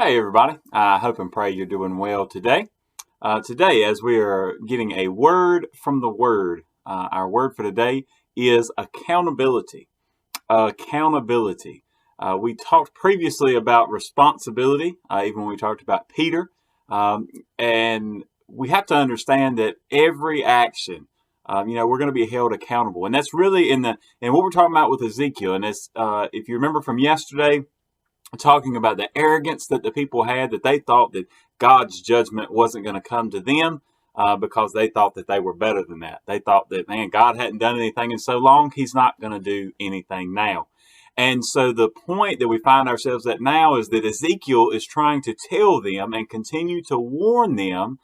Hey everybody, I hope and pray you're doing well today. Today, as we are getting a word from the Word, our word for today is accountability. Accountability. We talked previously about responsibility, even when we talked about Peter, and we have to understand that every action, we're going to be held accountable, and that's really in what we're talking about with Ezekiel. And it's, if you remember from yesterday, talking about the arrogance that the people had, that they thought that God's judgment wasn't going to come to them because they thought that they were better than that. They thought that, man, God hadn't done anything in so long, he's not going to do anything now. And so the point that we find ourselves at now is that Ezekiel is trying to tell them and continue to warn them,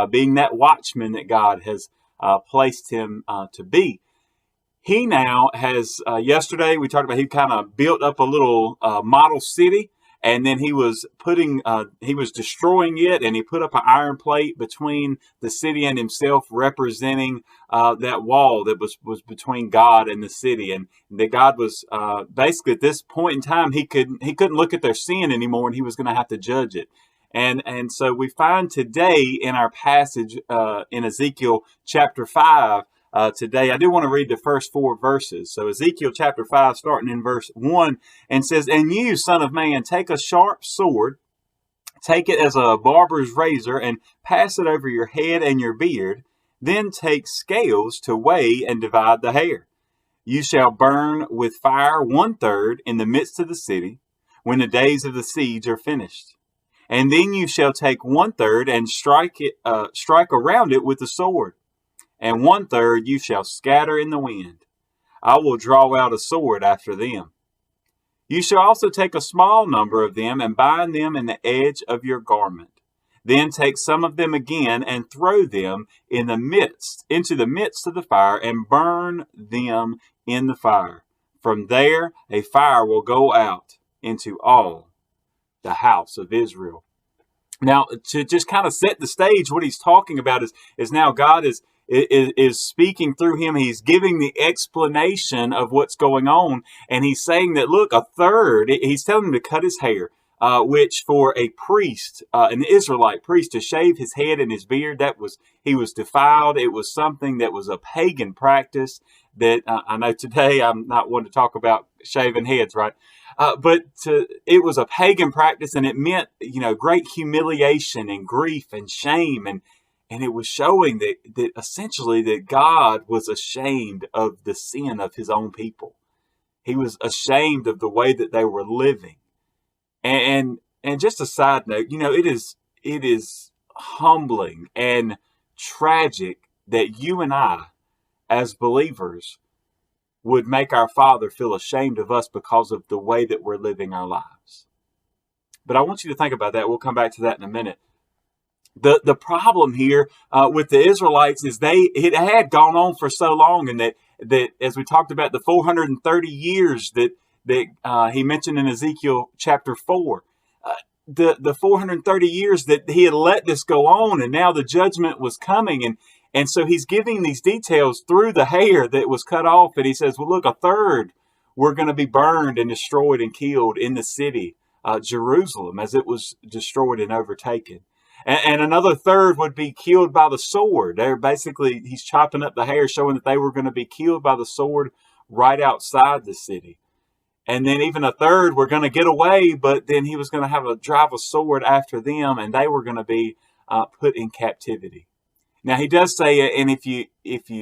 being that watchman that God has placed him to be. He now has, yesterday we talked about he kind of built up a little model city, and then he was destroying it, and he put up an iron plate between the city and himself, representing that wall that was between God and the city. And that God was basically at this point in time, he couldn't look at their sin anymore, and he was going to have to judge it. And so we find today in our passage in Ezekiel chapter 5, today. I do want to read the first four verses. So Ezekiel chapter 5, starting in verse 1, and says, "And you, son of man, take a sharp sword, take it as a barber's razor, and pass it over your head and your beard. Then take scales to weigh and divide the hair. You shall burn with fire 1/3 in the midst of the city, when the days of the siege are finished. And then you shall take 1/3 and strike around it with the sword, and 1/3 you shall scatter in the wind. I will draw out a sword after them. You shall also take a small number of them and bind them in the edge of your garment. Then take some of them again and throw them into the midst of the fire, and burn them in the fire. From there a fire will go out into all the house of Israel." Now, to just kind of set the stage, what he's talking about is now God is speaking through him. He's giving the explanation of what's going on, and he's saying that, look, a third. He's telling him to cut his hair, which for a priest, an Israelite priest, to shave his head and his beard, he was defiled. It was something that was a pagan practice that I know today. I'm not one to talk about shaving heads, right? It was a pagan practice, and it meant, great humiliation and grief and shame, and it was showing that essentially that God was ashamed of the sin of his own people. He was ashamed of the way that they were living. And just a side note, it is humbling and tragic that you and I, as believers, would make our Father feel ashamed of us because of the way that we're living our lives. But I want you to think about that. We'll come back to that in a minute. The problem here with the Israelites is it had gone on for so long, and that as we talked about the 430 years that he mentioned in Ezekiel chapter 4, the 430 years that he had let this go on, and now the judgment was coming, and so he's giving these details through the hair that was cut off, and he says, well, look, a third were going to be burned and destroyed and killed in the city, Jerusalem, as it was destroyed and overtaken. And another third would be killed by the sword. He's chopping up the hair, showing that they were going to be killed by the sword right outside the city. And then even a third were going to get away, but then he was going to have to drive a sword after them, and they were going to be put in captivity. Now, he does say, and if you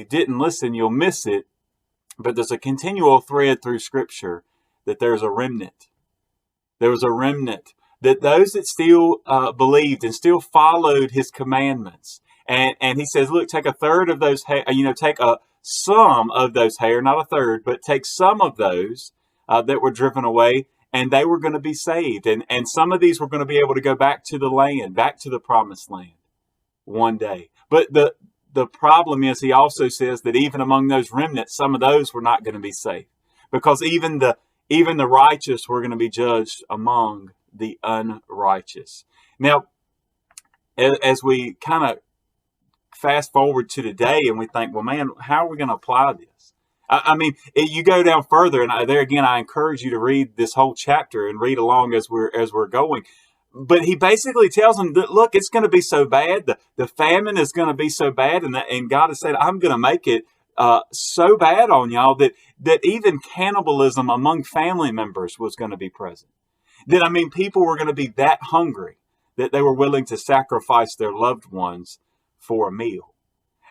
didn't listen, you'll miss it, but there's a continual thread through Scripture that there's a remnant. There was a remnant, that those that still believed and still followed his commandments. And he says, look, take a third of those hair, take some of those hair, not a third, but take some of those that were driven away, and they were going to be saved. And some of these were going to be able to go back to the land, back to the promised land one day. But the problem is, he also says that even among those remnants, some of those were not going to be saved, because even the righteous were going to be judged among the unrighteous. Now, as we kind of fast forward to today, and we think, well, man, how are we going to apply this? I mean, you go down further, and there again, I encourage you to read this whole chapter and read along as we're going. But he basically tells them that, look, it's going to be so bad. The famine is going to be so bad. And God has said, I'm going to make it so bad on y'all that even cannibalism among family members was going to be present. That, I mean, people were going to be that hungry that they were willing to sacrifice their loved ones for a meal.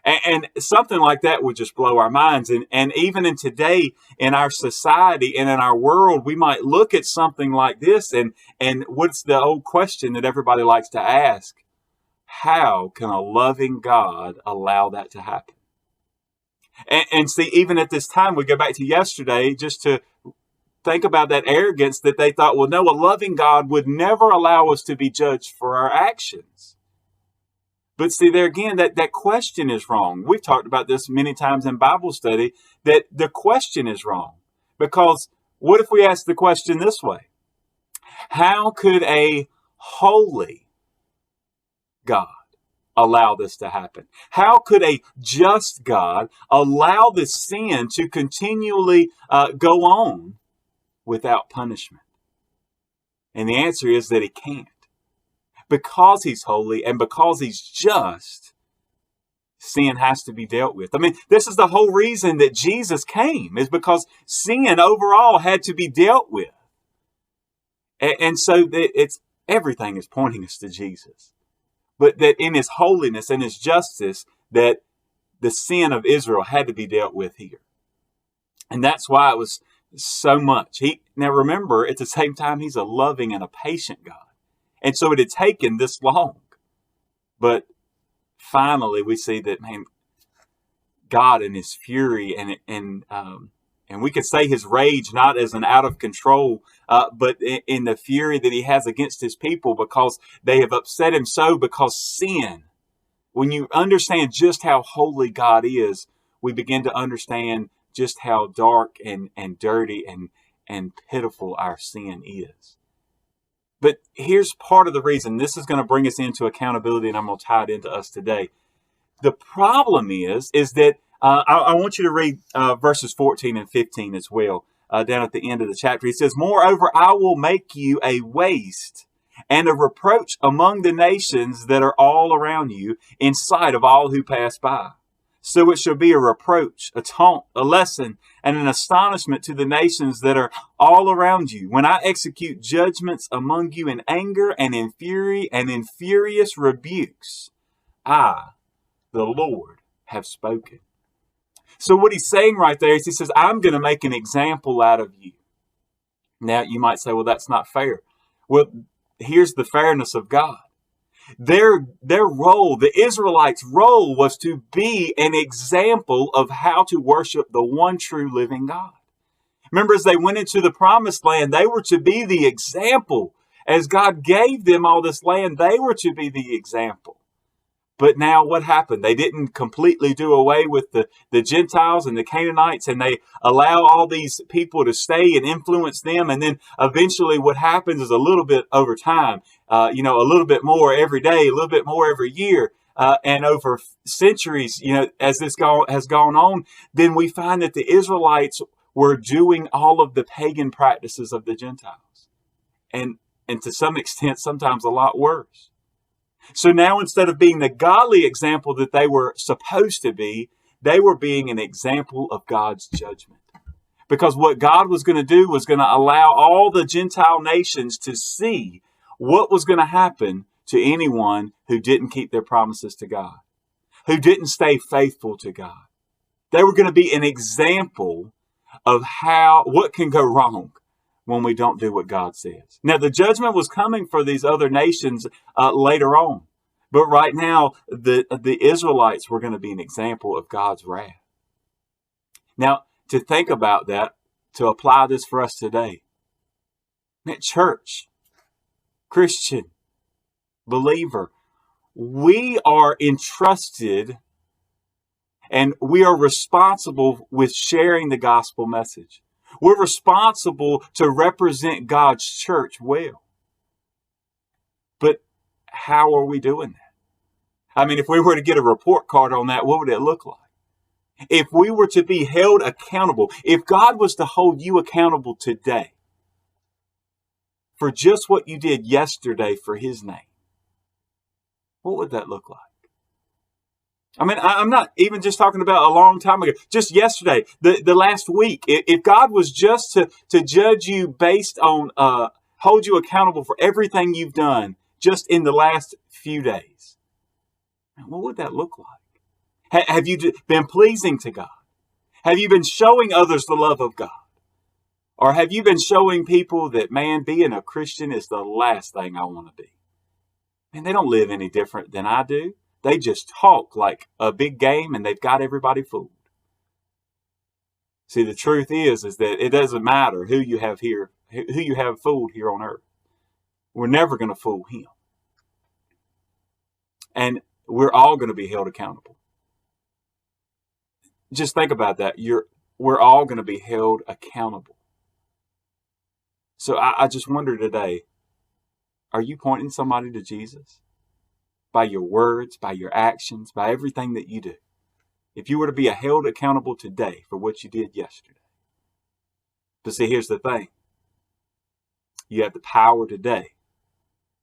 And something like that would just blow our minds. And even in today, in our society and in our world, we might look at something like this. And what's the old question that everybody likes to ask? How can a loving God allow that to happen? And see, even at this time, we go back to yesterday just to think about that arrogance that they thought, well, no, a loving God would never allow us to be judged for our actions. But see, there again, that question is wrong. We've talked about this many times in Bible study, that the question is wrong. Because what if we ask the question this way? How could a holy God allow this to happen? How could a just God allow this sin to continually go on without punishment? And the answer is that he can't. Because he's holy and because he's just, sin has to be dealt with. I mean, this is the whole reason that Jesus came, is because sin overall had to be dealt with. And so it's everything is pointing us to Jesus. But that in his holiness and his justice, that the sin of Israel had to be dealt with here. And that's why it was so much. Now remember, at the same time, he's a loving and a patient God. And so it had taken this long. But finally, we see that, man, God in his fury and we could say his rage, not as an out of control, but in the fury that he has against his people because they have upset him so, because sin, when you understand just how holy God is, we begin to understand just how dark and dirty and pitiful our sin is. But here's part of the reason. This is going to bring us into accountability, and I'm going to tie it into us today. The problem is that I want you to read verses 14 and 15 as well, down at the end of the chapter. He says, moreover, I will make you a waste and a reproach among the nations that are all around you, in sight of all who pass by. So it shall be a reproach, a taunt, a lesson, and an astonishment to the nations that are all around you, when I execute judgments among you in anger and in fury and in furious rebukes. I, the Lord, have spoken. So what he's saying right there is he says, I'm going to make an example out of you. Now you might say, well, that's not fair. Well, here's the fairness of God. Their role, the Israelites' role, was to be an example of how to worship the one true living God. Remember, as they went into the promised land, they were to be the example. As God gave them all this land, they were to be the example. But now what happened? They didn't completely do away with the Gentiles and the Canaanites, and they allow all these people to stay and influence them. And then eventually what happens is a little bit over time, a little bit more every day, a little bit more every year. And over centuries, as this has gone on, then we find that the Israelites were doing all of the pagan practices of the Gentiles. And to some extent, sometimes a lot worse. So now, instead of being the godly example that they were supposed to be, they were being an example of God's judgment. Because what God was going to do was going to allow all the Gentile nations to see what was going to happen to anyone who didn't keep their promises to God, who didn't stay faithful to God. They were going to be an example of what can go wrong when we don't do what God says. Now, the judgment was coming for these other nations later on. But right now, the Israelites were going to be an example of God's wrath. Now, to think about that, to apply this for us today, church, Christian, believer, we are entrusted and we are responsible with sharing the gospel message. We're responsible to represent God's church well. But how are we doing that? I mean, if we were to get a report card on that, what would it look like? If we were to be held accountable, if God was to hold you accountable today for just what you did yesterday for His name, what would that look like? I mean, I'm not even just talking about a long time ago. Just yesterday, the last week. If God was just to judge you based on, hold you accountable for everything you've done just in the last few days, what would that look like? Have you been pleasing to God? Have you been showing others the love of God? Or have you been showing people that, man, being a Christian is the last thing I want to be? And they don't live any different than I do. They just talk like a big game and they've got everybody fooled. See, the truth is that it doesn't matter who you have here, who you have fooled here on earth. We're never going to fool Him. And we're all going to be held accountable. Just think about that. We're all going to be held accountable. So I just wonder today, are you pointing somebody to Jesus? By your words, by your actions, by everything that you do. If you were to be held accountable today for what you did yesterday. But see, here's the thing. You have the power today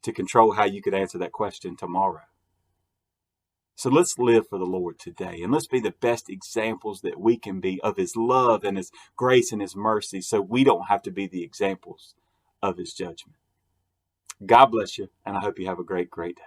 to control how you could answer that question tomorrow. So let's live for the Lord today, and let's be the best examples that we can be of His love and His grace and His mercy, so we don't have to be the examples of His judgment. God bless you, and I hope you have a great, great day.